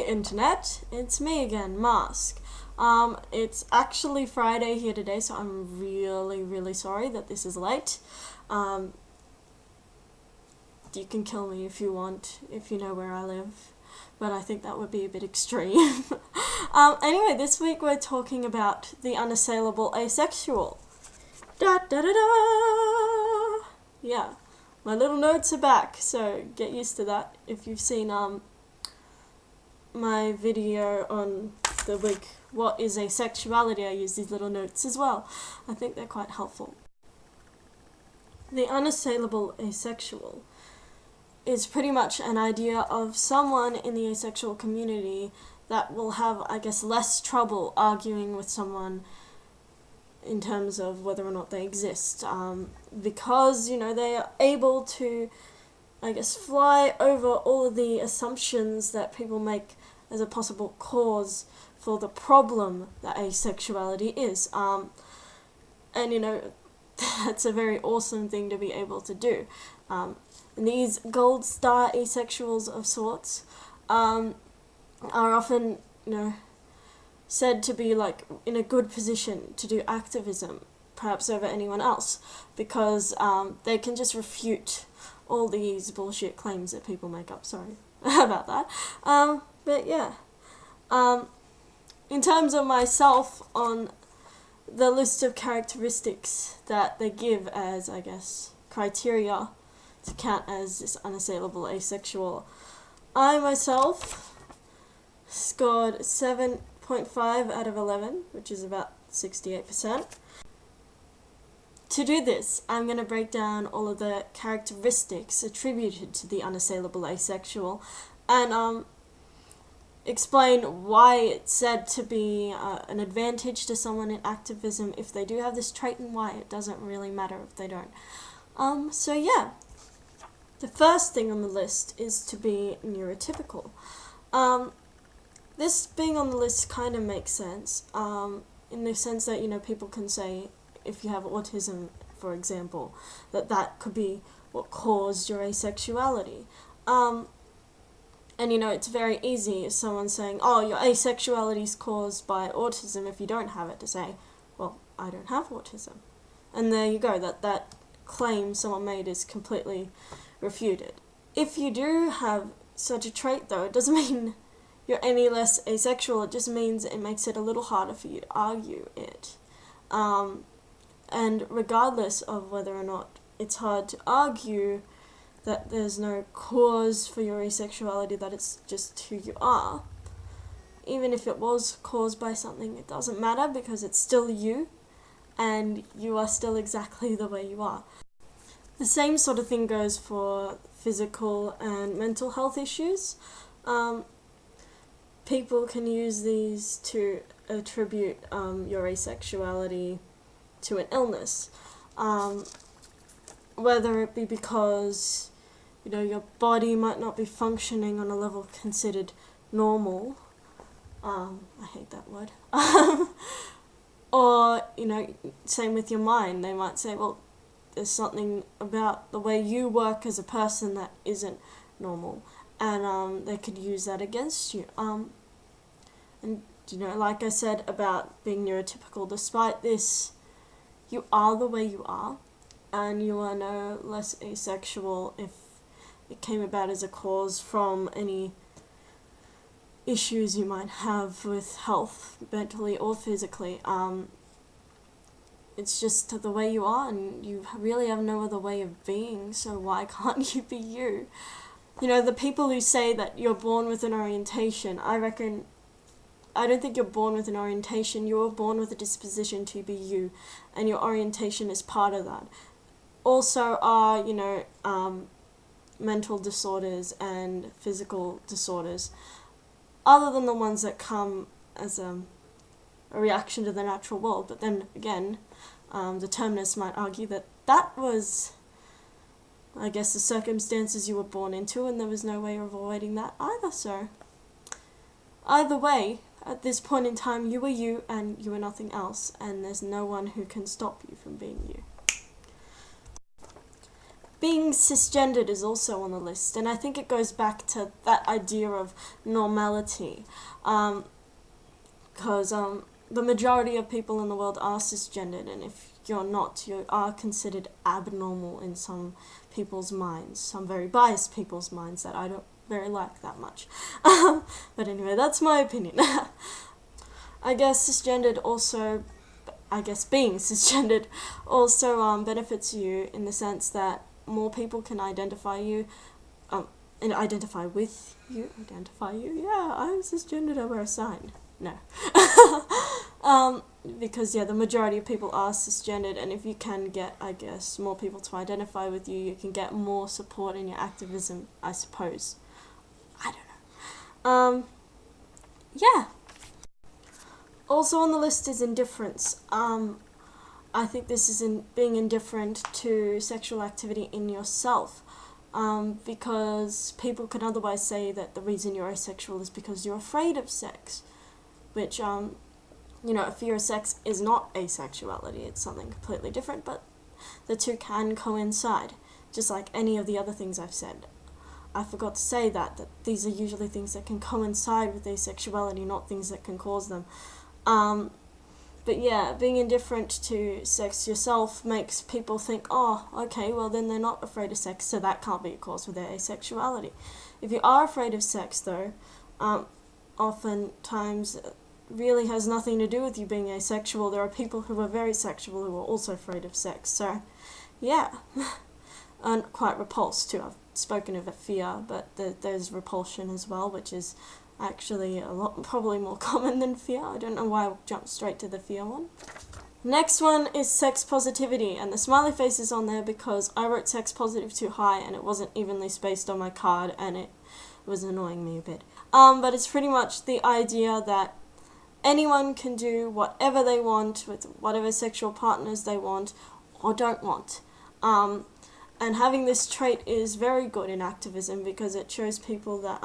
Hey Internet, it's me again, Masque. It's actually Friday here today, so I'm really sorry that this is late. You can kill me if you want, if you know where I live, but I think that would be a bit extreme. Anyway, this week we're talking about the unassailable asexual. Da da da da! Yeah, my little notes are back, so get used to that. If you've seen my video on the week what is asexuality, I use these little notes as well. I think they're quite helpful. The unassailable asexual is pretty much an idea of someone in the asexual community that will have, I guess, less trouble arguing with someone in terms of whether or not they exist, because, you know, they are able to, I guess, fly over all of the assumptions that people make as a possible cause for the problem that asexuality is. And, you know, that's a very awesome thing to be able to do. And these gold star asexuals of sorts are often, you know, said to be like in a good position to do activism, perhaps over anyone else, because they can just refute all these bullshit claims that people make up. Sorry about that. But yeah, in terms of myself, on the list of characteristics that they give as, I guess, criteria to count as this unassailable asexual, I myself scored 7.5 out of 11, which is about 68%. To do this, I'm going to break down all of the characteristics attributed to the unassailable asexual and explain why it's said to be an advantage to someone in activism if they do have this trait and why it doesn't really matter if they don't. So yeah, the first thing on the list is to be neurotypical. This being on the list kind of makes sense, in the sense that, you know, people can say, if you have autism, for example, that could be what caused your asexuality. And, you know, it's very easy if someone's saying, oh, your asexuality is caused by autism, if you don't have it, to say, well, I don't have autism. And there you go, that claim someone made is completely refuted. If you do have such a trait, though, it doesn't mean you're any less asexual, it just means it makes it a little harder for you to argue it. And regardless of whether or not it's hard to argue that there's no cause for your asexuality, that it's just who you are, even if it was caused by something, it doesn't matter because it's still you, and you are still exactly the way you are. The same sort of thing goes for physical and mental health issues. People can use these to attribute your asexuality to an illness, whether it be because, you know, your body might not be functioning on a level considered normal. I hate that word. Or, you know, same with your mind. They might say, well, there's something about the way you work as a person that isn't normal, and they could use that against you. And, you know, like I said about being neurotypical, despite this, you are the way you are, and you are no less asexual if it came about as a cause from any issues you might have with health, mentally or physically. It's just the way you are, and you really have no other way of being, so why can't you be you? You know, the people who say that you're born with an orientation, I don't think you're born with an orientation, you're born with a disposition to be you, and your orientation is part of that. Also are, you know, mental disorders and physical disorders, other than the ones that come as a reaction to the natural world. But then again, the determinists might argue that that was, I guess, the circumstances you were born into, and there was no way of avoiding that either. So either way, at this point in time, you are you and you are nothing else, and there's no one who can stop you from being you. being cisgendered is also on the list, and I think it goes back to that idea of normality, because the majority of people in the world are cisgendered, and if you're not, you are considered abnormal in some people's minds, some very biased people's minds that I don't very like that much. But anyway, that's my opinion. I guess being cisgendered also benefits you in the sense that more people can identify with you. Yeah, I'm cisgendered, I wear a sign. No. Because the majority of people are cisgendered, and if you can get, I guess, more people to identify with you, you can get more support in your activism, I suppose. I don't know. Yeah. Also on the list is indifference. I think this is being indifferent to sexual activity in yourself, because people can otherwise say that the reason you're asexual is because you're afraid of sex, which, a fear of sex is not asexuality, it's something completely different, but the two can coincide, just like any of the other things I've said. I forgot to say that these are usually things that can coincide with asexuality, not things that can cause them. But yeah, being indifferent to sex yourself makes people think, oh, okay, well then they're not afraid of sex, so that can't be a cause for their asexuality. If you are afraid of sex, though, oftentimes it really has nothing to do with you being asexual. There are people who are very sexual who are also afraid of sex, so yeah. And quite repulsed too. I've spoken of a fear, but there's repulsion as well, which is actually probably more common than fear. I don't know why I jumped straight to the fear one. Next one is sex positivity, and the smiley face is on there because I wrote sex positive too high and it wasn't evenly spaced on my card, and it was annoying me a bit. But it's pretty much the idea that anyone can do whatever they want with whatever sexual partners they want or don't want. And having this trait is very good in activism because it shows people that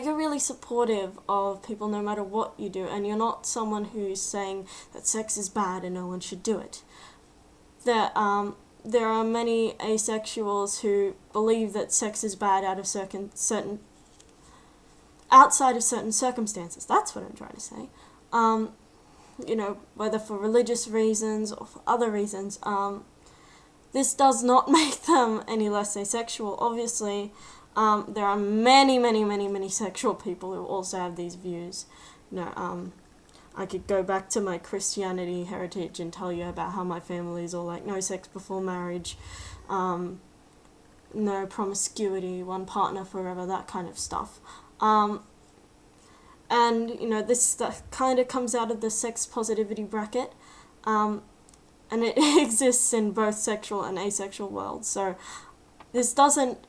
you're really supportive of people no matter what you do, and you're not someone who's saying that sex is bad and no one should do it. There are many asexuals who believe that sex is bad outside of certain circumstances. That's what I'm trying to say. Whether for religious reasons or for other reasons. This does not make them any less asexual. Obviously, there are many sexual people who also have these views. I could go back to my Christianity heritage and tell you about how my family is all like, no sex before marriage, no promiscuity, one partner forever, that kind of stuff. And, this kind of comes out of the sex positivity bracket, and it exists in both sexual and asexual worlds, so this doesn't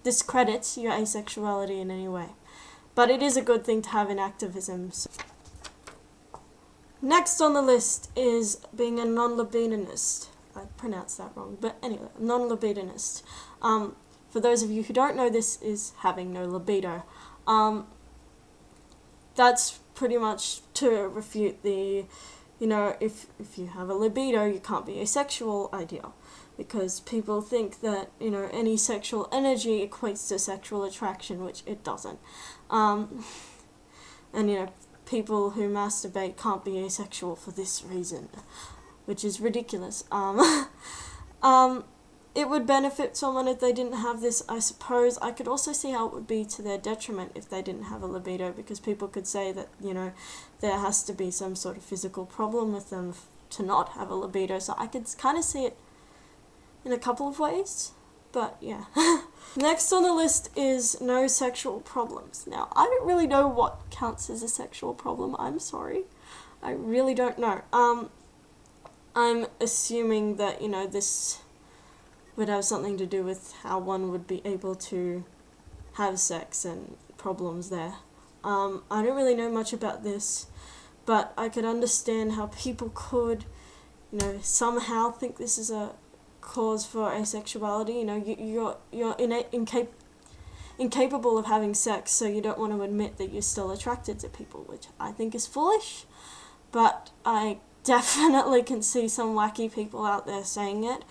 discredit your asexuality in any way, but it is a good thing to have in activism. So. Next on the list is being a non-libidinist. I pronounced that wrong, but anyway, non-libidinist. For those of you who don't know, this is having no libido. That's pretty much to refute the, if you have a libido, you can't be asexual ideal. Because people think that, any sexual energy equates to sexual attraction, which it doesn't. And, people who masturbate can't be asexual for this reason, which is ridiculous. It would benefit someone if they didn't have this, I suppose. I could also see how it would be to their detriment if they didn't have a libido, because people could say that, there has to be some sort of physical problem with them to not have a libido. So I could kind of see it in a couple of ways, but yeah. Next on the list is no sexual problems. Now, I don't really know what counts as a sexual problem. I'm sorry. I really don't know. I'm assuming that, this would have something to do with how one would be able to have sex and problems there. I don't really know much about this, but I could understand how people could, somehow think this is a cause for asexuality. You're incapable of having sex, so you don't want to admit that you're still attracted to people, which I think is foolish, but I definitely can see some wacky people out there saying it,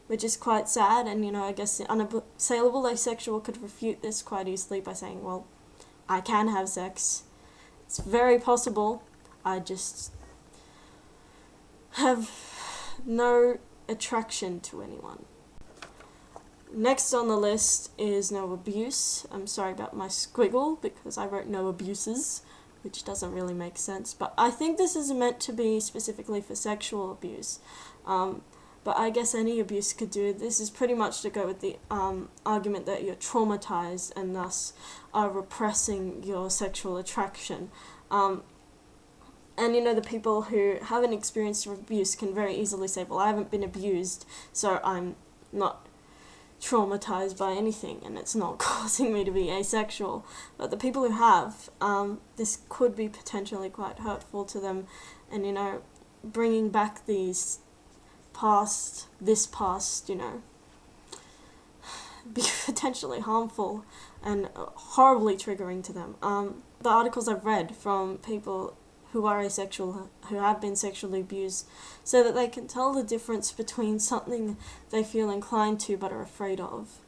which is quite sad. And, you know, I guess the unassailable asexual could refute this quite easily by saying, well, I can have sex. It's very possible. I just have no attraction to anyone. Next on the list is no abuse. I'm sorry about my squiggle because I wrote no abuses, which doesn't really make sense. But I think this is meant to be specifically for sexual abuse. But I guess any abuse could do it. This is pretty much to go with the argument that you're traumatized and thus are repressing your sexual attraction. And, you know, the people who haven't experienced abuse can very easily say, well, I haven't been abused, so I'm not traumatized by anything, and it's not causing me to be asexual. But the people who have, this could be potentially quite hurtful to them, and, you know, bringing back this past, you know, be potentially harmful and horribly triggering to them. The articles I've read from people who are asexual, who have been sexually abused, so that they can tell the difference between something they feel inclined to but are afraid of,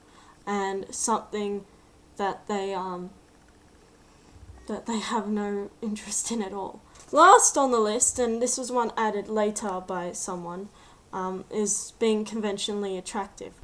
and something that they have no interest in at all. Last on the list, and this was one added later by someone, is being conventionally attractive.